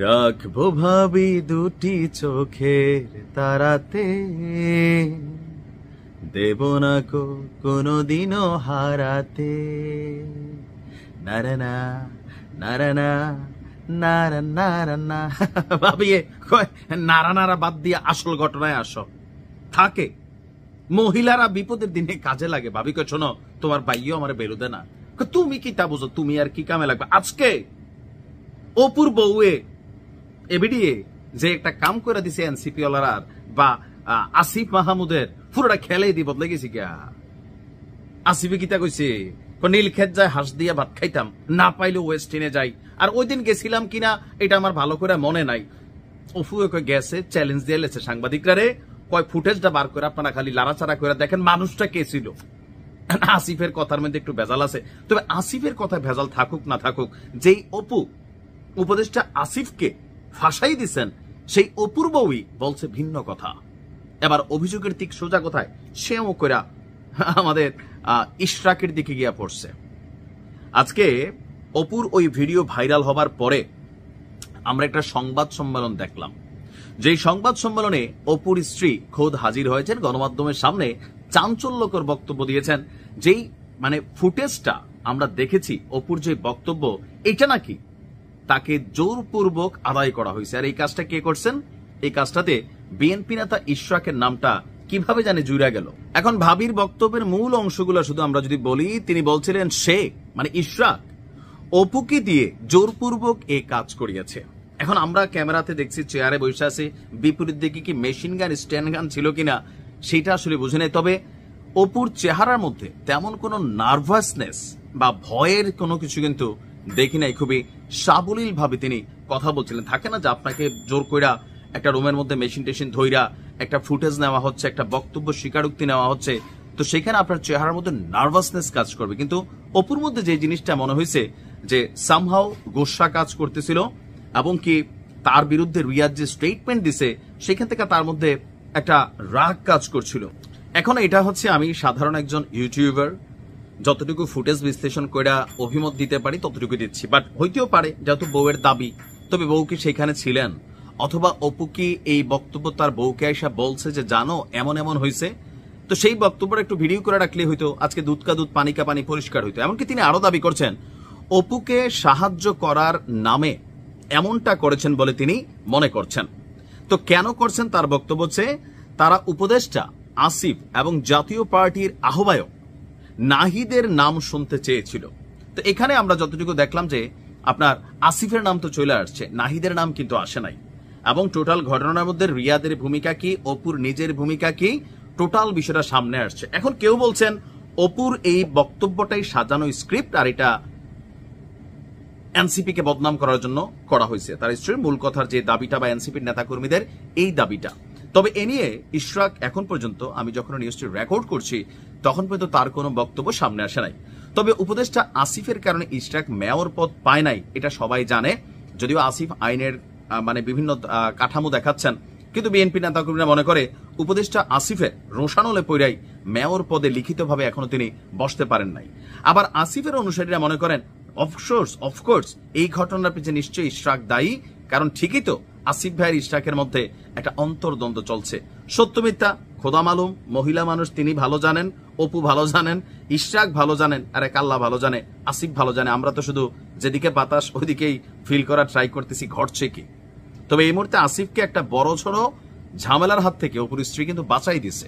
রাখবো ভাবি দুটি চোখের তারাতে, দেব না কো কোনোদিনও হারাতে। নারানা নারানা নারা নারা না। ভাবি নারা নারা বাদ দিয়ে আসল ঘটনায় আসো। থাকে মহিলারা বিপদের দিনে কাজে লাগে। ভাবি কো শোনো, তোমার ভাইও আমার বেরোদে না। তুমি কি তা বুঝো? তুমি আর কি কামে লাগবে? আজকে অপুর বউয়ে এবিডিএ যে একটা কাম করে দিছে এনসিপি ওয়ালার বা আসিফ মাহমুদের, পুরোটা খেলেই দি বদলে গেছি গা। আসিফে কিতা কইছে, নীল খেত যায় হাঁস দিয়ে ভাত খাইতাম, না পাইলে ওয়েস্টিনে যাই। আর ওই দিন গেছিলাম কিনা এটা আমার ভালো করে মনে নাই। অপু গেছে চ্যালেঞ্জ দিয়ে লেছে সাংবাদিকরা রে, কয় ফুটেজটা বার করে আপনারা খালি লাড়াচাড়া করে দেখেন মানুষটা কে ছিল। আসিফের কথার মধ্যে একটু ভেজাল আছে, তবে আসিফের কথায় ভেজাল থাকুক না থাকুক, যেই অপু উপদেষ্টা আসিফকে ফাঁসাই দিচ্ছেন সেই অপুর বউই বলছে ভিন্ন কথা। এবার অভিযোগের দিক সোজা কথায় সেও কইরা আমাদের ইশরাকের দিকে গিয়া পড়ছে। আজকে অপুর ওই ভিডিও ভাইরাল হবার পরে আমরা একটা সংবাদ সম্মেলন দেখলাম। যেই সংবাদ সম্মেলনে অপুর স্ত্রী খোদ হাজির হয়েছেন, গণমাধ্যমের সামনে চাঞ্চল্যকর বক্তব্য দিয়েছেন। যেই ফুটেজটা আমরা দেখেছি, অপুর যে বক্তব্য, এটা নাকি তাকে জোরপূর্বক আদায় করা হয়েছে। আর এই কাজটা কে করছেন? এই কাজটাতে বিএনপি নেতা ইশরাকের নামটা কিভাবে জানি জুড়া গেল। এখন ভাবির বক্তব্যের মূল অংশগুলো শুধু আমরা যদি বলি, তিনি বলছিলেন সে ইশরাক অপুকে দিয়ে জোরপূর্বক এই কাজ করিয়েছে। এখন আমরা ক্যামেরাতে দেখছি চেয়ারে বসে আছে, বিপরীত দিকে কি মেশিন গান স্ট্যান্ড গান ছিল কিনা সেটা আসলে বুঝে নেই। তবে অপুর চেহারার মধ্যে তেমন কোনো নার্ভাসনেস বা ভয়ের কোনো কিছু কিন্তু দেখি নাই। খুবই সাবলীল ভাবে তিনি কথা বলছিলেন। থাকে না যে আপনাকে জোর কইরা একটা রুমের মধ্যে মেশিন টেশিন ধইরা একটা ফুটেজ নেওয়া হচ্ছে, একটা বক্তব্য স্বীকারোক্তি নেওয়া হচ্ছে, তো সেখানে আপনার চেহারার মধ্যে নার্ভাসনেস কাজ করবে। কিন্তু অপুর মধ্যে যে জিনিসটা মনে হয়েছে যে সামহাও গোসা কাজ করতেছিল, এবং কি তার বিরুদ্ধে রিয়াজ যে স্টেটমেন্ট দিছে সেখান থেকে তার মধ্যে একটা রাগ কাজ করছিল। এখন এটা হচ্ছে আমি সাধারণ একজন ইউটিউবার, যতটুকু ফুটেজ বিশ্লেষণ করে অভিমত দিতে পারি ততটুকু দিচ্ছি। বাট হইতেও পারে যেহেতু বউয়ের দাবি, তবে বউ কি সেখানে ছিলেন? অথবা অপু কি এই বক্তব্য তার বউকে এসে বলছে যে জানো এমন এমন হয়েছে, তো সেই বক্তব্যটা একটু ভিডিও করে রাখলে হয়তো আজকে দুধ কা দুধ পানি কা পানি পরিষ্কার হইতো। এমনকি তিনি আরো দাবি করছেন অপুকে সাহায্য করার নামে এমনটা করেছেন বলে তিনি মনে করছেন। তো কেন করছেন তার বক্তব্য হচ্ছে, তারা উপদেষ্টা আসিফ এবং জাতীয় পার্টির আহ্বায়ক নাহিদের নাম শুনতে চেয়েছিল। তো এখানে আমরা যতটুকু দেখলাম যে আপনার আসিফের নাম তো চলে আসছে, নাহিদের নাম কিন্তু আসে নাই। এবং টোটাল ঘটনার মধ্যে রিয়াদের ভূমিকা কি, অপুর নিজের ভূমিকা কি, টোটাল বিষয়টা সামনে আসছে। এখন কেউ বলছেন অপুর এই বক্তব্যটাই সাজানো স্ক্রিপ্ট, আর এটা এনসিপি কে বদনাম করার জন্য করা হয়েছে, তার স্ত্রীর মূল কথার যে দাবিটা বা এনসিপির নেতাকর্মীদের এই দাবিটা। তবে এ নিয়ে ইশরাক এখন পর্যন্ত, আমি যখন নিউজটি রেকর্ড করছি তখন পর্যন্ত তার কোনো বক্তব্য সামনে আসে নাই। তবে উপদেষ্টা আসিফের কারণে ইশরাক মেয়র পদ পায় নাই এটা সবাই জানে। যদিও আসিফ আইনের বিভিন্ন কাঠামো দেখাচ্ছেন, কিন্তু বিএনপি নেতাকর্মীরা মনে করে উপদেষ্টা আসিফের রোশানলে পইরাই মেয়র পদে লিখিতভাবে এখনো তিনি বসতে পারেন নাই। আবার আসিফের অনুসারীরা মনে করেন অফকোর্স এই ঘটনার পিছনে নিশ্চয়ই ইশরাক দায়ী, কারণ ঠিকই তো আসিফ ভাইয়ের ইশরাকের মধ্যে একটা অন্তর্দ্বন্দ্ব চলছে। সত্য মিথ্যা খোদা মালুম, মহিলা মানুষ তিনি ভালো জানেন, অপু ভালো জানেন, ইশরাক ভালো জানেন, আর এক আল্লাহ ভালো জানে, আসিফ ভালো জানে। আমরা তো শুধু যেদিকে বাতাস ওইদিকেই ফিল করার ট্রাই করতেছি ঘটছে কি। তবে এই মুহূর্তে আসিফকে একটা বড় ঝামেলার হাত থেকে অপুর স্ত্রী কিন্তু বাঁচাই দিছে।